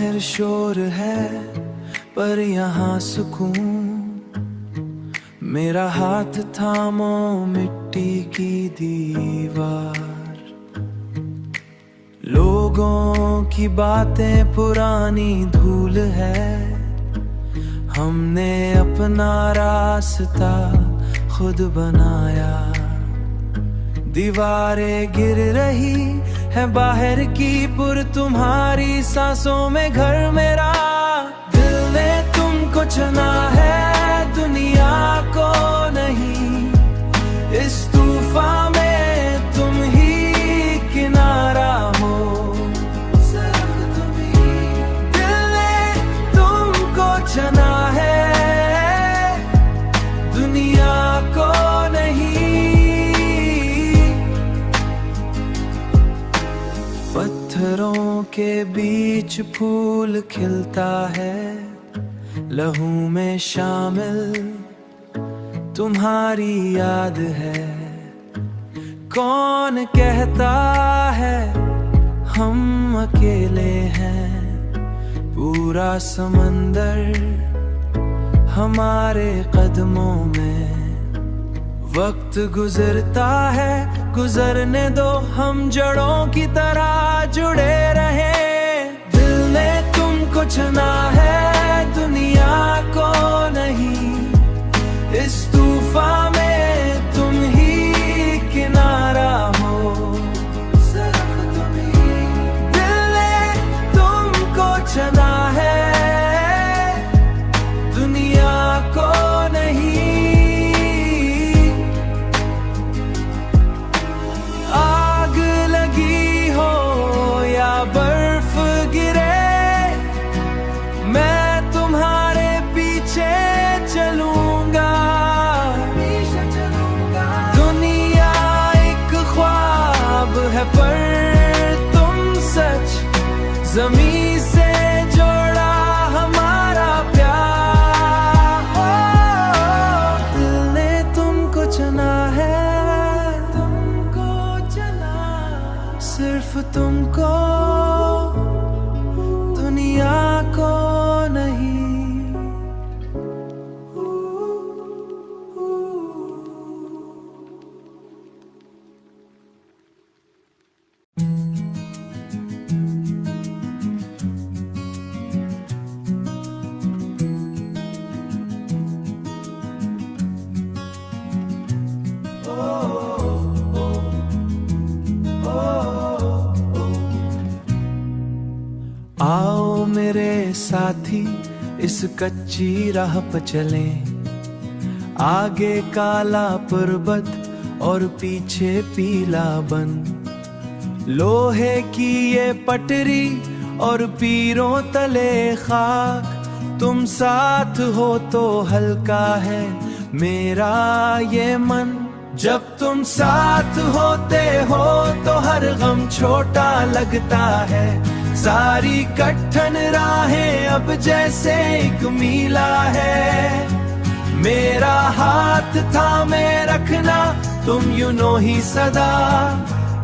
बाहर शोर है पर यहाँ सुकून, मेरा हाथ थामो मिट्टी की दीवार। लोगों की बातें पुरानी धूल है, हमने अपना रास्ता खुद बनाया। दीवारें गिर रही है बाहर की पुर तुम्हारी सांसों में घर मेरा। दिल ने तुमको चुना है दुनिया को नहीं, इस तूफान में तुम ही किनारा हो, सिर्फ तुम ही। दिल ने तुमको चुना है दुनिया को नहीं। पत्थरों के बीच फूल खिलता है, लहू में शामिल तुम्हारी याद है। कौन कहता है हम अकेले हैं, पूरा समंदर हमारे कदमों में। वक्त गुजरता है, गुजरने दो, हम जड़ों की तरह जुड़े रहे। दिल ने तुमको चुना है दुनिया को नहीं, इस तूफान में तुम ही किनारा हो, सिर्फ तुम ही। दिल ने तुमको चुना है दुनिया को नहीं। आग लगी हो या बर्फ गिरे, मैं तुम्हारे पीछे चलूंगा। दुनिया एक ख्वाब है पर तुम सच, ज़मीं से जोड़ा हमारा प्यार। दिल ने तुमको चुना है, तुमको चुना, सिर्फ तुमको, दुनिया को नहीं। आओ मेरे साथी इस कच्ची राह पर चलें, आगे काला पर्वत और पीछे पीला बन। लोहे की ये पटरी और पीरों तले खाक, तुम साथ हो तो हल्का है मेरा ये मन। जब तुम साथ होते हो तो हर गम छोटा लगता है। सारी कठिन राहें अब जैसे एक मीला है। मेरा हाथ थामे रखना तुम यूं ही सदा,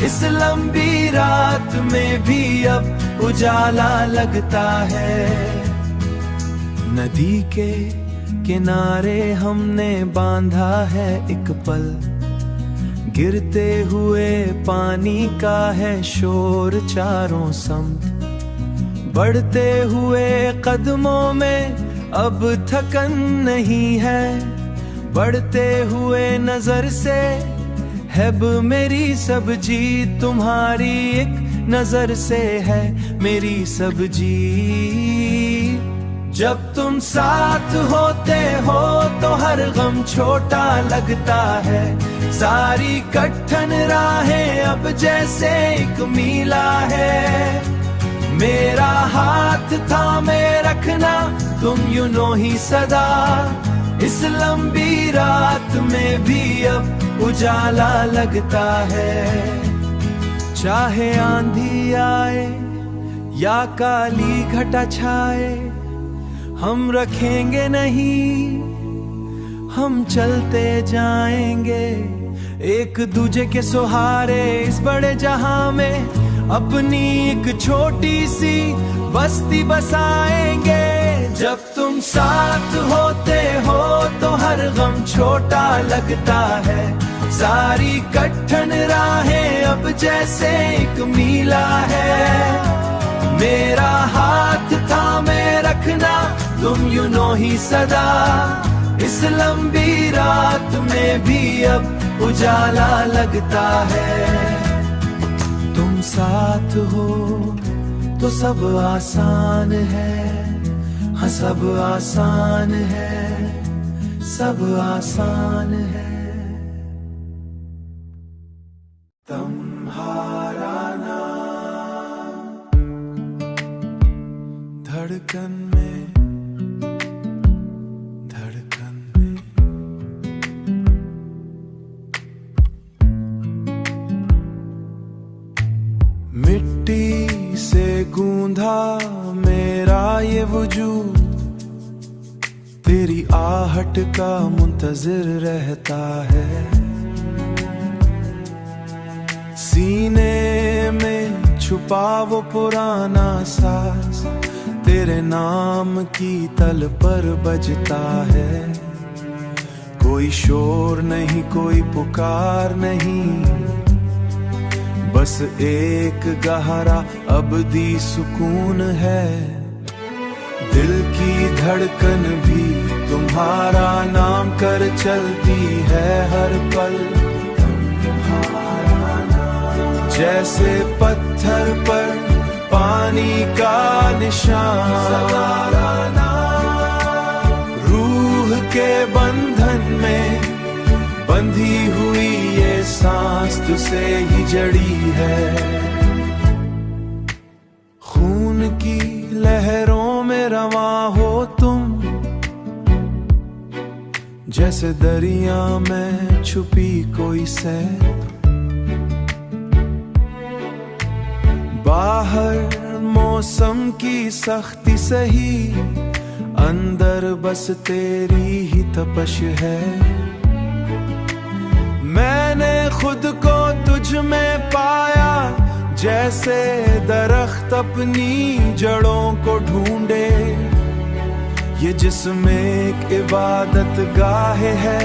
इस लंबी रात में भी अब उजाला लगता है। नदी के किनारे हमने बांधा है एक पल, गिरते हुए पानी का है शोर चारों समत। बढ़ते हुए कदमों में अब थकन नहीं है, बढ़ते हुए नजर से हैब मेरी सब्जी तुम्हारी एक नजर से है मेरी सब्जी। जब तुम साथ होते हो तो हर गम छोटा लगता है। सारी कठिन राहें अब जैसे एक मीला है। मेरा हाथ थामे रखना तुम यूं ही सदा, इस लंबी रात में भी अब उजाला लगता है। चाहे आंधी आए या काली घटा छाए, हम रखेंगे नहीं, हम चलते जाएंगे एक दूजे के सहारे इस बड़े जहां में। अपनी एक छोटी सी बस्ती बसाएंगे। जब तुम साथ होते हो तो हर गम छोटा लगता है। सारी कठिन राहें अब जैसे एक मीला है। मेरा हाथ थामे रखना तुम यूं नो ही सदा। इस लंबी रात में भी अब उजाला लगता है। तुम साथ हो तो सब आसान है। हाँ सब आसान है, सब आसान है। तुम्हारा नाम धड़कन में, धड़कन में। मिट्टी से गूंधा मेरा ये वजूद तेरी आहट का मुंतजिर रहता है। सीने में छुपा वो पुराना साज तेरे नाम की तल पर बजता है। कोई शोर नहीं, कोई पुकार नहीं, बस एक गहरा अबदी सुकून है। दिल की धड़कन भी तुम्हारा नाम कर चलती है हर पल। तुम्हारा नाम जैसे पत्थर पर पानी का निशान। तुम्हारा नाम रूह के बंधन में बंधी हुई ये सांस तुझसे ही जड़ी है। खून की लहरों में रवा हो तुम, जैसे दरिया में छुपी कोई सैर। बाहर मौसम की सख्ती सही, अंदर बस तेरी ही तपश है। मैंने खुद को तुझ में पाया, जैसे दरख्त अपनी जड़ों को ढूंढे। ये जिस्म एक इबादत गाह है,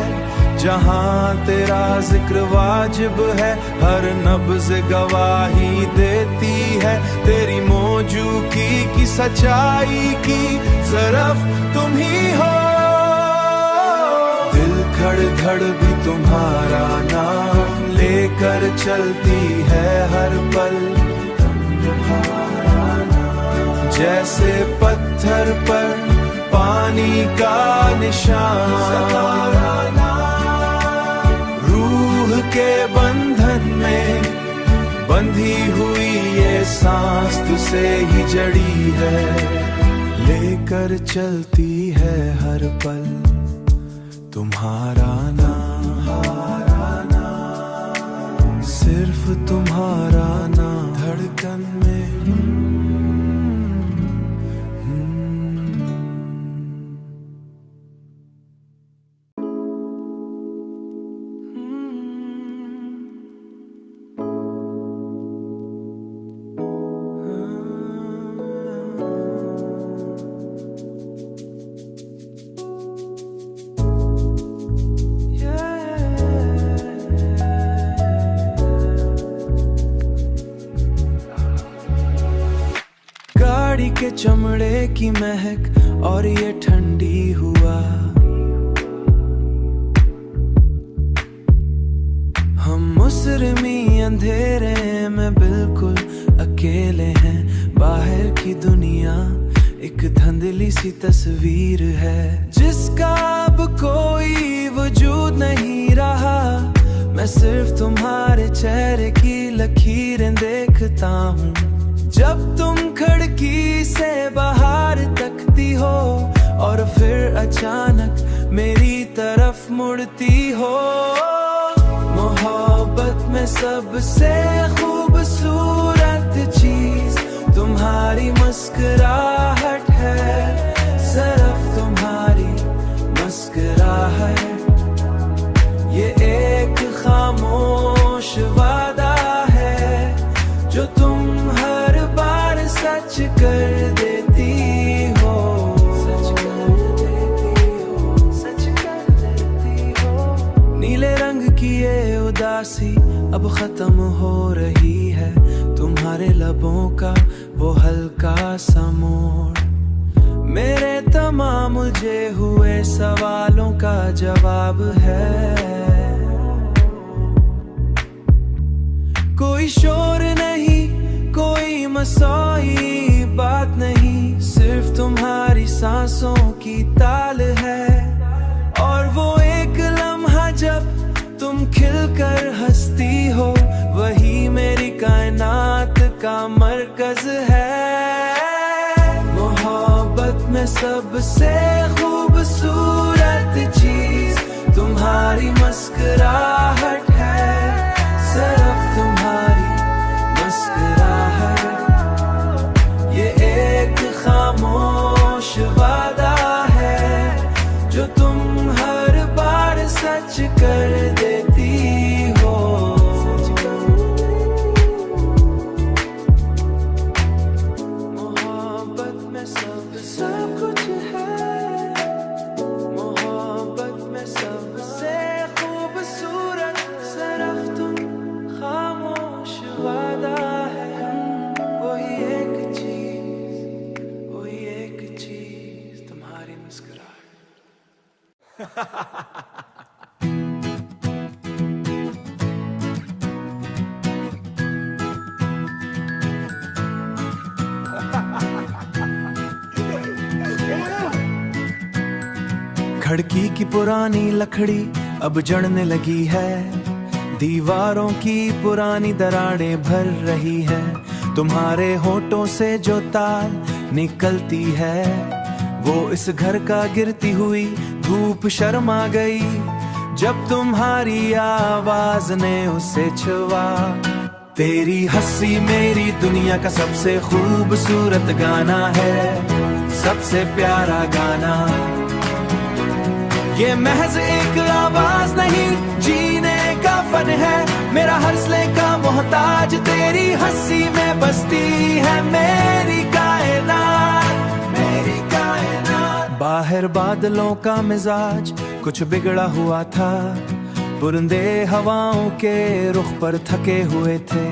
जहाँ तेरा जिक्र वाजिब है। हर नब्ज़ गवाही देती है तेरी मौजूदगी की, सच्चाई की तरफ तुम ही हो। दिल धड़ भी तुम्हारा नाम लेकर चलती है हर पल। तुम्हारा नाम जैसे पत्थर पर पानी का निशान। तुम्हारा नाम रूह के बंधन में बंधी हुई ये सांस तुझसे ही जड़ी है। लेकर चलती है हर पल तुम्हारा नाम, सिर्फ तुम्हारा नाम। धड़कन में के चमड़े की महक और ये ठंडी हुआ। हम मुसरमी अंधेरे में बिल्कुल अकेले हैं। बाहर की दुनिया एक धुंधली सी तस्वीर है, जिसका अब कोई वजूद नहीं रहा। मैं सिर्फ तुम्हारे चेहरे की लकीरें देखता हूँ, जब तुम खिड़की से बाहर तकती हो और फिर अचानक मेरी तरफ मुड़ती हो। मोहब्बत में सबसे खूबसूरत चीज तुम्हारी मुस्कुराहट है, सिर्फ तुम्हारी मुस्कुराहट। ये एक खामोश वादा है जो तुम खत्म हो रही है, तुम्हारे लबों का वो हल्का सा मोड़ मेरे तमाम उलझे हुए सवालों का जवाब है। कोई शोर नहीं, कोई मसौई बात नहीं, सिर्फ तुम्हारी सांसों की ताल है। और वो एक लम्हा जब तुम खिलकर हंसती हो, वही मेरी कायनात का मरकज है। मोहब्बत में सबसे खूबसूरत चीज तुम्हारी मुस्कुराहट है, सिर्फ तुम्हारी मुस्कुराहट। ये एक खामोश वादा है जो तुम हर बार सच कर देती हो। मोहब्बत में सब कुछ है, मोहब्बत में सबसे खूबसूरत सिर्फ तुम, खामोश वादा है। वही एक चीज तुम्हारी मुस्कुराहट। खिड़की की पुरानी लकड़ी अब जड़ने लगी है, दीवारों की पुरानी दरारें भर रही है। तुम्हारे होठों से जो तार निकलती है, वो इस घर का गिरती हुई धूप शर्मा गई जब तुम्हारी आवाज ने उसे छुआ। तेरी हंसी मेरी दुनिया का सबसे खूबसूरत गाना है, सबसे प्यारा गाना। ये महज एक आवाज नहीं, जीने का फन है, मेरा हौसले का मोहताज तेरी हंसी में बसती है मेरी कायनात, मेरी कायनात। बाहर बादलों का मिजाज कुछ बिगड़ा हुआ था, बुरंदे हवाओं के रुख पर थके हुए थे।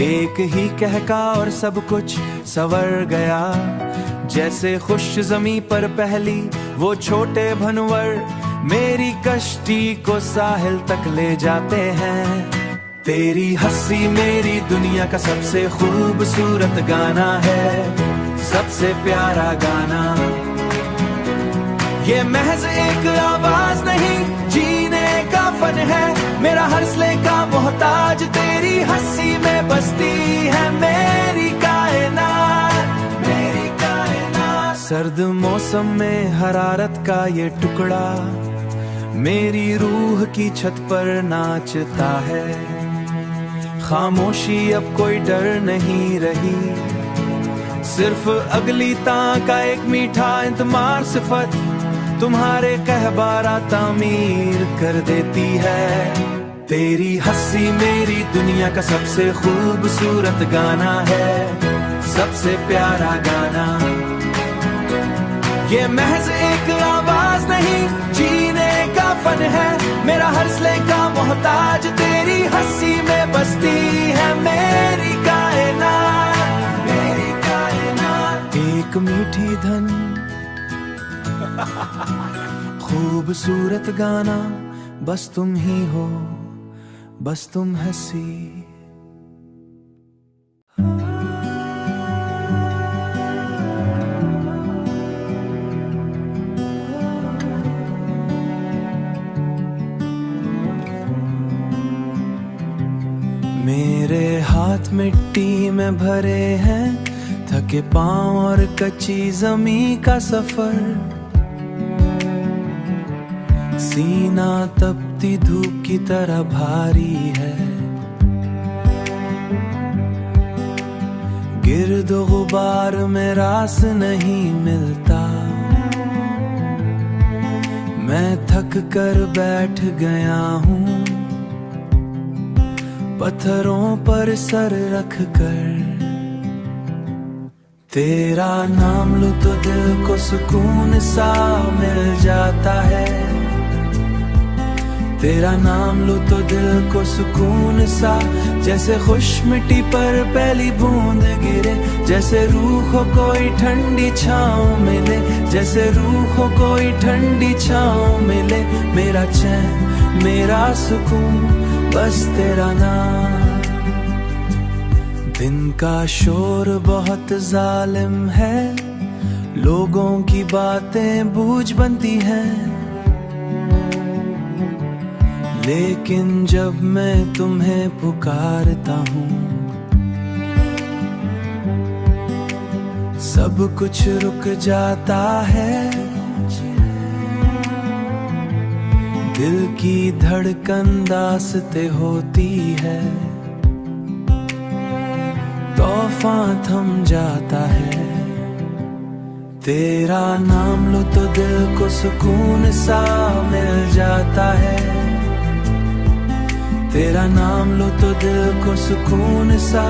एक ही कहका और सब कुछ संवर गया, जैसे खुश जमी पर पहली वो छोटे भनवर मेरी कश्ती को साहिल तक ले जाते हैं। तेरी हंसी मेरी दुनिया का सबसे खूबसूरत गाना है, सबसे प्यारा गाना। ये महज एक आवाज नहीं, जीने का फन है, मेरा हौसले का मोहताज तेरी हंसी में बसती है मेरी कायनात, मेरी कायनात। सर्द मौसम में हरारत का ये टुकड़ा मेरी रूह की छत पर नाचता है। खामोशी अब कोई डर नहीं रही, सिर्फ अगली तां का एक मीठा इंतजार सिफत तुम्हारे कहबारा तामीर कर देती है। तेरी हंसी मेरी दुनिया का सबसे खूबसूरत गाना है, सबसे प्यारा गाना। ये महज एक आवाज नहीं, जीने का फन है, मेरा हौसले का मोहताज तेरी हंसी में बसती है मेरी कायनात, मेरी कायनात। एक मीठी धन खूबसूरत गाना, बस तुम ही हो, बस तुम हंसी। मेरे हाथ मिट्टी में भरे हैं, थके पांव और कच्ची जमीन का सफर। सीना तपती धूप की तरह भारी है, गिर्द गुबार में रास नहीं मिलता। मैं थक कर बैठ गया हूँ, पत्थरों पर सर रख कर। तेरा नाम लूं तो दिल को सुकून सा मिल जाता है, तेरा नाम लो तो दिल को सुकून सा, जैसे खुश मिट्टी पर पहली बूंद गिरे, जैसे रूह को कोई ठंडी छाँव मिले, जैसे रूह को कोई ठंडी छाँव मिले। मेरा चैन मेरा सुकून बस तेरा नाम। दिन का शोर बहुत जालिम है, लोगों की बातें बूझ बनती हैं, लेकिन जब मैं तुम्हें पुकारता हूँ सब कुछ रुक जाता है। दिल की धड़कन दास्ते होती है, तूफान थम जाता है। तेरा नाम लो तो दिल को सुकून सा मिल जाता है, तेरा नाम लो तो दिल को सुकून सा,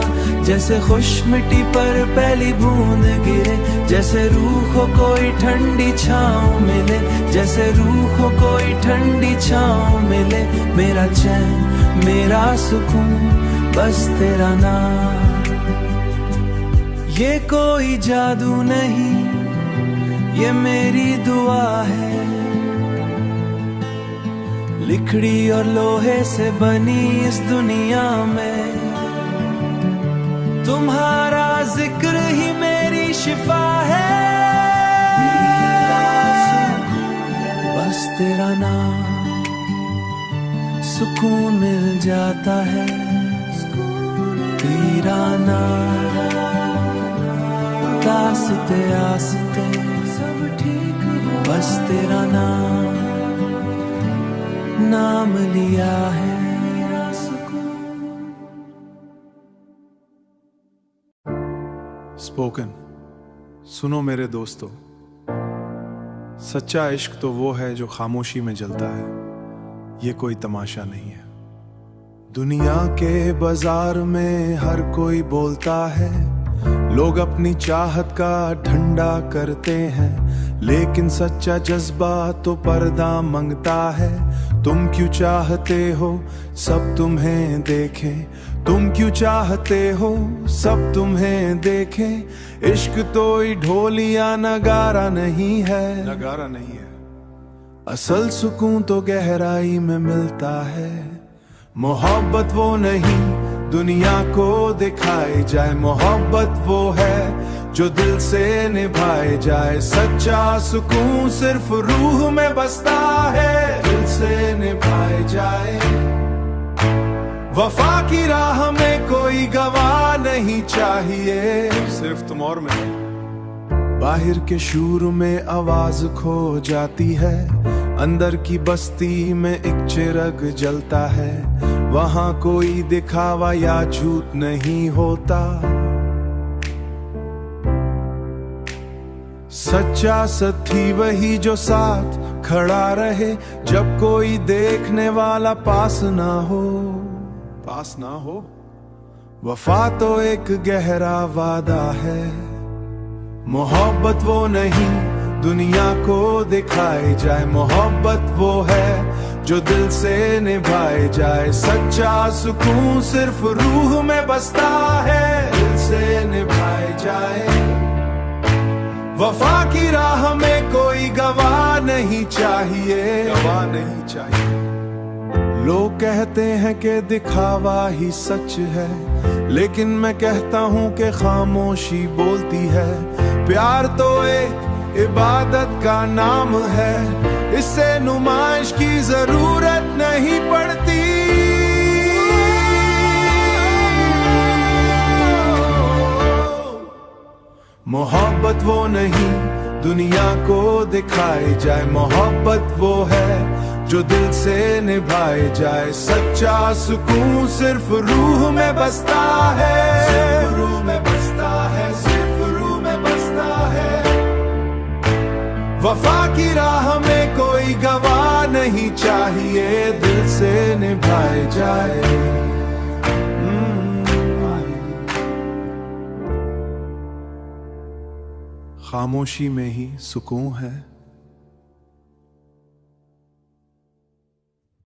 जैसे खुश मिट्टी पर पहली बूंद गिरे, जैसे रूह को कोई ठंडी छाँव मिले, जैसे रूह को कोई ठंडी छाँव मिले। मेरा चैन मेरा सुकून बस तेरा नाम। ये कोई जादू नहीं, ये मेरी दुआ है, लिखड़ी और लोहे से बनी इस दुनिया में तुम्हारा जिक्र ही मेरी शिफा है। बस तेरा नाम सुकून मिल जाता है, तेरा नाम दास्ते आस्ते सब ठीक हो। बस तेरा नाम लिया है मेरा सुकून। स्पोकन। सुनो मेरे दोस्तों, सच्चा इश्क तो वो है जो खामोशी में जलता है, ये कोई तमाशा नहीं है। दुनिया के बाजार में हर कोई बोलता है, लोग अपनी चाहत का ठंडा करते हैं, लेकिन सच्चा जज्बा तो पर्दा मंगता है। तुम क्यों चाहते हो सब तुम्हें देखें, तुम क्यों चाहते हो सब तुम्हें देखें। इश्क तो ढोलिया नगारा नहीं है, नगारा नहीं है। असल सुकून तो गहराई में मिलता है। मोहब्बत वो नहीं दुनिया को दिखाई जाए, मोहब्बत वो है जो दिल से निभाए जाए। सच्चा सुकून सिर्फ रूह में बसता है, दिल से निभाए जाए। वफा की राह में कोई गवाह नहीं चाहिए, सिर्फ तुम और मैं। बाहर के शूर में आवाज खो जाती है, अंदर की बस्ती में एक चिराग जलता है। वहां कोई दिखावा या झूठ नहीं होता, सच्चा साथी वही जो साथ खड़ा रहे जब कोई देखने वाला पास ना हो, पास ना हो। वफा तो एक गहरा वादा है, मोहब्बत वो नहीं दुनिया को दिखाई जाए, मोहब्बत वो है जो दिल से निभाए जाए। सच्चा सुकून सिर्फ रूह में बसता है, दिल से निभाए जाए। वफा की राह में कोई गवाह नहीं चाहिए, गवाह नहीं चाहिए। लोग कहते हैं कि दिखावा ही सच है, लेकिन मैं कहता हूँ कि खामोशी बोलती है। प्यार तो एक इबादत का नाम है, इससे नुमाइश की जरूरत नहीं पड़ती। मोहब्बत वो नहीं दुनिया को दिखाई जाए, मोहब्बत वो है जो दिल से निभाए जाए। सच्चा सुकून सिर्फ रूह में बसता है, सिर्फ रूह में बसता है, सिर्फ रूह में बसता है। वफा की राह में कोई गवाह नहीं चाहिए, दिल से निभाए जाए। खामोशी में ही सुकून है।